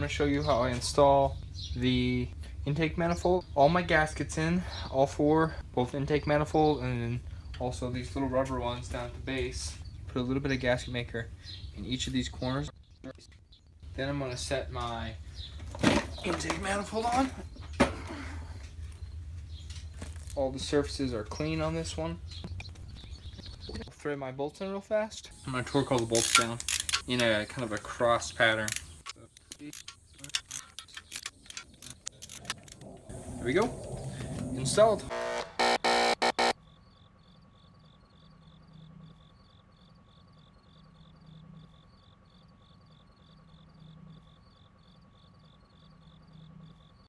to show you how I install the intake manifold. All my gaskets in, all four, both intake manifold and then also these little rubber ones down at the base. Put a little bit of gasket maker in each of these corners. Then I'm going to set my intake manifold on. All the surfaces are clean on this one. I'll thread my bolts in real fast. I'm going to torque all the bolts down in a kind of a cross pattern. There we go. Installed.